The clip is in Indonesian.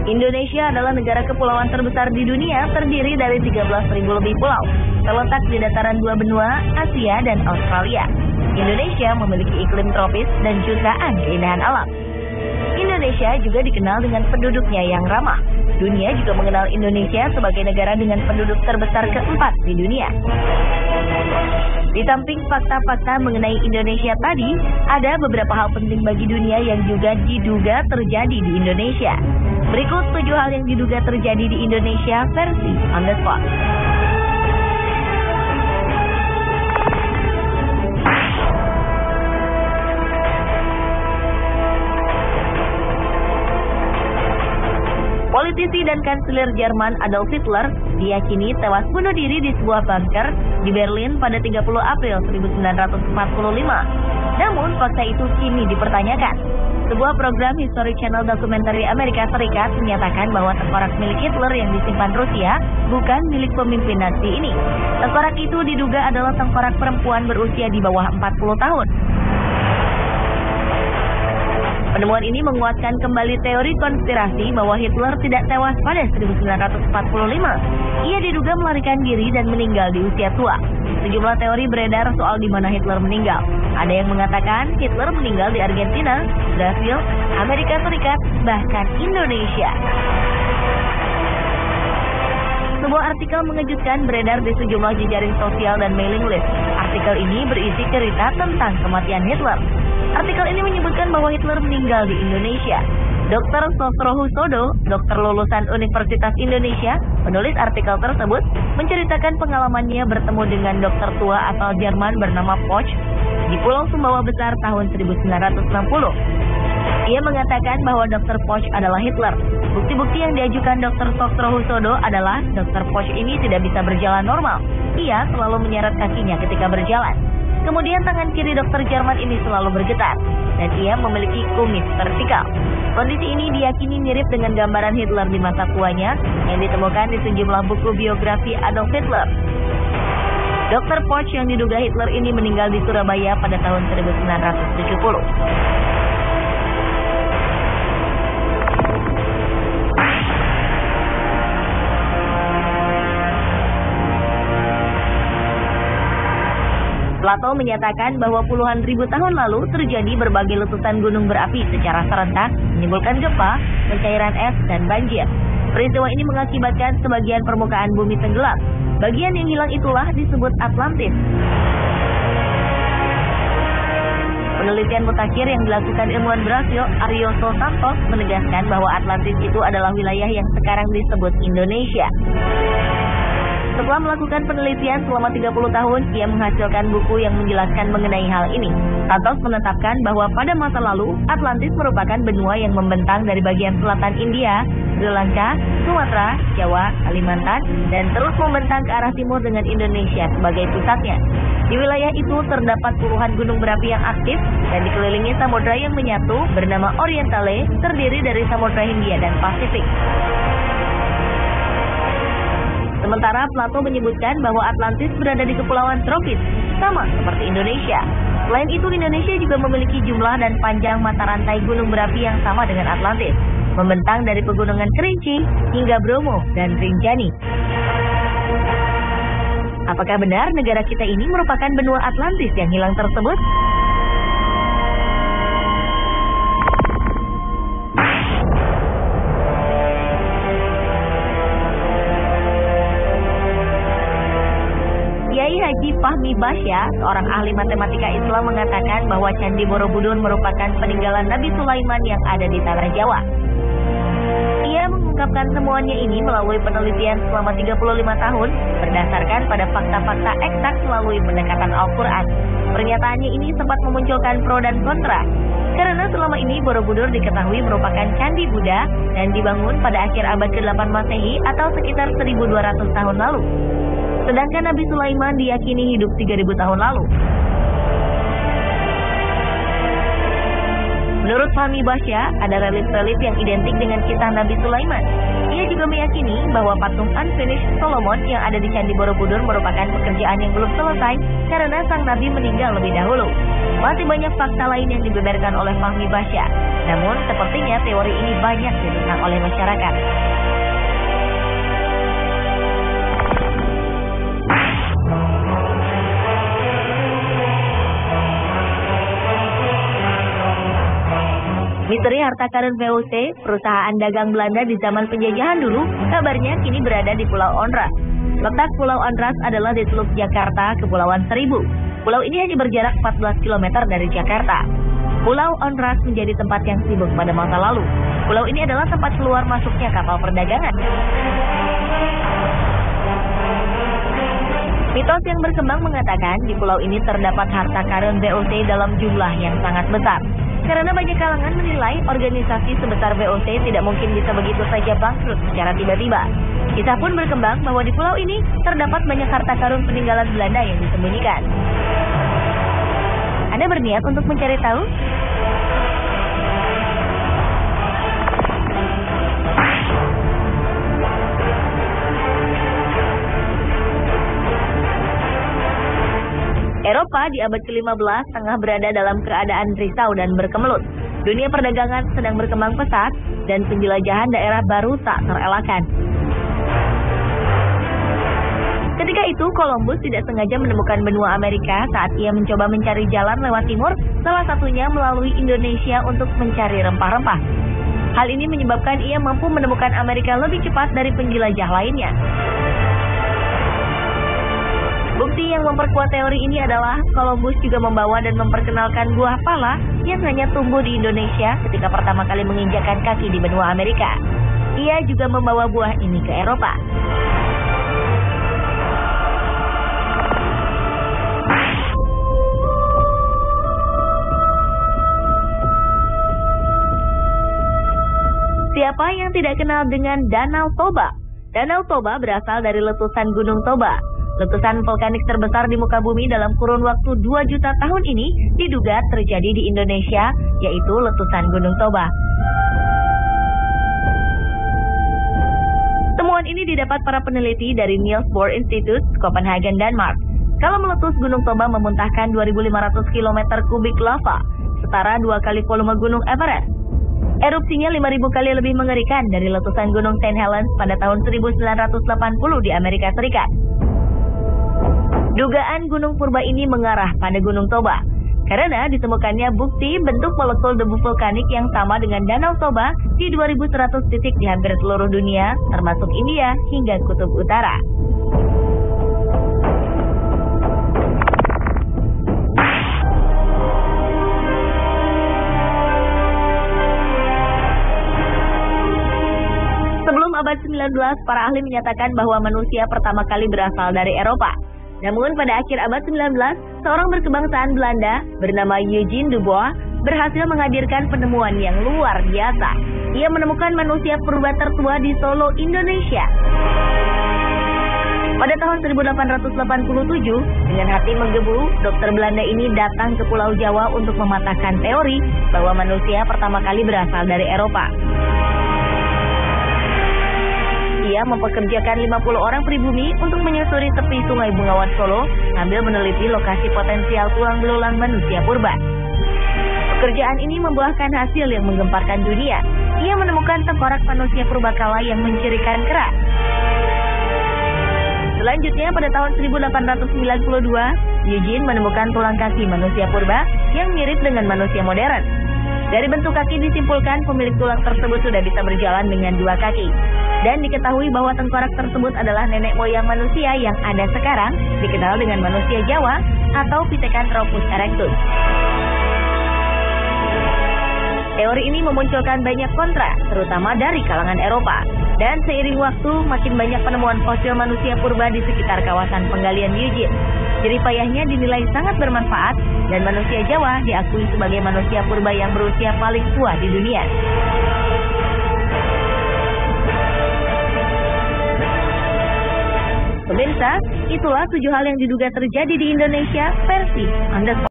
Indonesia adalah negara kepulauan terbesar di dunia, terdiri dari 13.000 lebih pulau, terletak di dataran dua benua, Asia dan Australia. Indonesia memiliki iklim tropis dan jutaan keindahan alam. Indonesia juga dikenal dengan penduduknya yang ramah. Dunia juga mengenal Indonesia sebagai negara dengan penduduk terbesar keempat di dunia. Di samping fakta-fakta mengenai Indonesia tadi, ada beberapa hal penting bagi dunia yang juga diduga terjadi di Indonesia. Berikut 7 hal yang diduga terjadi di Indonesia versi On The Spot. Politisi dan kanselir Jerman Adolf Hitler diyakini tewas bunuh diri di sebuah bunker di Berlin pada 30 April 1945. Namun fakta itu kini dipertanyakan. Sebuah program History Channel dokumenter Amerika Serikat menyatakan bahwa tengkorak milik Hitler yang disimpan Rusia bukan milik pemimpin Nazi ini. Tengkorak itu diduga adalah tengkorak perempuan berusia di bawah 40 tahun. Penemuan ini menguatkan kembali teori konspirasi bahwa Hitler tidak tewas pada 1945. Ia diduga melarikan diri dan meninggal di usia tua. Sejumlah teori beredar soal di mana Hitler meninggal. Ada yang mengatakan Hitler meninggal di Argentina, Brasil, Amerika Serikat, bahkan Indonesia. Sebuah artikel mengejutkan beredar di sejumlah jejaring sosial dan mailing list. Artikel ini berisi cerita tentang kematian Hitler. Artikel ini menyebutkan bahwa Hitler meninggal di Indonesia. Dr. Sosrohusodo, dokter lulusan Universitas Indonesia, penulis artikel tersebut, menceritakan pengalamannya bertemu dengan dokter tua asal Jerman bernama Poch di Pulau Sumbawa Besar tahun 1960. Ia mengatakan bahwa Dr. Poch adalah Hitler. Bukti-bukti yang diajukan Dr. Sosrohusodo adalah Dr. Poch ini tidak bisa berjalan normal. Ia selalu menyeret kakinya ketika berjalan. Kemudian tangan kiri dokter Jerman ini selalu bergetar, dan ia memiliki kumis vertikal. Kondisi ini diyakini mirip dengan gambaran Hitler di masa tuanya yang ditemukan di sejumlah buku biografi Adolf Hitler. Dr. Poch yang diduga Hitler ini meninggal di Surabaya pada tahun 1970. Plato menyatakan bahwa puluhan ribu tahun lalu terjadi berbagai letusan gunung berapi secara serentak, menimbulkan gempa, pencairan es, dan banjir. Peristiwa ini mengakibatkan sebagian permukaan bumi tenggelam. Bagian yang hilang itulah disebut Atlantis. Penelitian mutakhir yang dilakukan ilmuwan Brasil, Arioso Santos, menegaskan bahwa Atlantis itu adalah wilayah yang sekarang disebut Indonesia. Setelah melakukan penelitian selama 30 tahun, ia menghasilkan buku yang menjelaskan mengenai hal ini. Santos menetapkan bahwa pada masa lalu, Atlantis merupakan benua yang membentang dari bagian selatan India, Sri Lanka, Sumatera, Jawa, Kalimantan, dan terus membentang ke arah timur dengan Indonesia sebagai pusatnya. Di wilayah itu terdapat puluhan gunung berapi yang aktif dan dikelilingi samudra yang menyatu bernama Orientale, terdiri dari Samudra Hindia dan Pasifik. Sementara Plato menyebutkan bahwa Atlantis berada di kepulauan tropis, sama seperti Indonesia. Selain itu, Indonesia juga memiliki jumlah dan panjang mata rantai gunung berapi yang sama dengan Atlantis, membentang dari pegunungan Kerinci hingga Bromo dan Rinjani. Apakah benar negara kita ini merupakan benua Atlantis yang hilang tersebut? Haji Fahmi Basya, seorang ahli matematika Islam, mengatakan bahwa Candi Borobudur merupakan peninggalan Nabi Sulaiman yang ada di tanah Jawa. Ia mengungkapkan temuannya ini melalui penelitian selama 35 tahun berdasarkan pada fakta-fakta eksak melalui pendekatan Al-Quran. Pernyataannya ini sempat memunculkan pro dan kontra, karena selama ini Borobudur diketahui merupakan candi Buddha dan dibangun pada akhir abad ke-8 Masehi atau sekitar 1200 tahun lalu. Sedangkan Nabi Sulaiman diyakini hidup 3000 tahun lalu. Menurut Fahmi Basya, ada relief-relief yang identik dengan kisah Nabi Sulaiman. Ia juga meyakini bahwa patung unfinished Solomon yang ada di Candi Borobudur merupakan pekerjaan yang belum selesai karena sang Nabi meninggal lebih dahulu. Masih banyak fakta lain yang dibeberkan oleh Fahmi Basya. Namun, sepertinya teori ini banyak ditentang oleh masyarakat. Misteri harta karun VOC, perusahaan dagang Belanda di zaman penjajahan dulu, kabarnya kini berada di Pulau Onrus. Letak Pulau Onrus adalah di Teluk Jakarta, Kepulauan Seribu. Pulau ini hanya berjarak 14 km dari Jakarta. Pulau Onrus menjadi tempat yang sibuk pada masa lalu. Pulau ini adalah tempat keluar masuknya kapal perdagangan. Mitos yang berkembang mengatakan di pulau ini terdapat harta karun VOC dalam jumlah yang sangat besar. Karena banyak kalangan menilai organisasi sebesar VOC tidak mungkin bisa begitu saja bangkrut secara tiba-tiba. Kisah pun berkembang bahwa di pulau ini terdapat banyak harta karun peninggalan Belanda yang disembunyikan. Anda berniat untuk mencari tahu? Eropa di abad ke-15 tengah berada dalam keadaan risau dan berkemelut. Dunia perdagangan sedang berkembang pesat dan penjelajahan daerah baru tak terelakkan. Ketika itu, Columbus tidak sengaja menemukan benua Amerika saat ia mencoba mencari jalan lewat timur, salah satunya melalui Indonesia untuk mencari rempah-rempah. Hal ini menyebabkan ia mampu menemukan Amerika lebih cepat dari penjelajah lainnya. Bukti yang memperkuat teori ini adalah Columbus juga membawa dan memperkenalkan buah pala yang hanya tumbuh di Indonesia ketika pertama kali menginjakkan kaki di benua Amerika. Ia juga membawa buah ini ke Eropa. Siapa yang tidak kenal dengan Danau Toba? Danau Toba berasal dari letusan Gunung Toba. Letusan vulkanik terbesar di muka bumi dalam kurun waktu 2 juta tahun ini diduga terjadi di Indonesia, yaitu letusan Gunung Toba. Temuan ini didapat para peneliti dari Niels Bohr Institute, Copenhagen, Denmark. Kalau meletus, Gunung Toba memuntahkan 2.500 km kubik lava, setara 2 kali volume Gunung Everest. Erupsinya 5.000 kali lebih mengerikan dari letusan Gunung St. Helens pada tahun 1980 di Amerika Serikat. Dugaan gunung purba ini mengarah pada Gunung Toba, karena ditemukannya bukti bentuk molekul debu vulkanik yang sama dengan Danau Toba di 2.100 titik di hampir seluruh dunia, termasuk India hingga Kutub Utara. Sebelum abad 19, para ahli menyatakan bahwa manusia pertama kali berasal dari Eropa. Namun pada akhir abad 19, seorang berkebangsaan Belanda bernama Eugene Dubois berhasil menghadirkan penemuan yang luar biasa. Ia menemukan manusia purba tertua di Solo, Indonesia. Pada tahun 1887, dengan hati menggebu, dokter Belanda ini datang ke Pulau Jawa untuk mematahkan teori bahwa manusia pertama kali berasal dari Eropa. Ia mempekerjakan 50 orang pribumi untuk menyusuri tepi Sungai Bengawan Solo sambil meneliti lokasi potensial tulang belulang manusia purba. Pekerjaan ini membuahkan hasil yang menggemparkan dunia. Ia menemukan tengkorak manusia purbakala yang mencirikan kerak. Selanjutnya pada tahun 1892, Eugene menemukan tulang kaki manusia purba yang mirip dengan manusia modern. Dari bentuk kaki disimpulkan pemilik tulang tersebut sudah bisa berjalan dengan 2 kaki. Dan diketahui bahwa tengkorak tersebut adalah nenek moyang manusia yang ada sekarang, dikenal dengan manusia Jawa atau Pithecanthropus erectus. Teori ini memunculkan banyak kontra, terutama dari kalangan Eropa. Dan seiring waktu, makin banyak penemuan fosil manusia purba di sekitar kawasan penggalian Eugene. Jeripayahnya dinilai sangat bermanfaat, dan manusia Jawa diakui sebagai manusia purba yang berusia paling tua di dunia. Pemirsa, itulah 7 hal yang diduga terjadi di Indonesia versi Anda.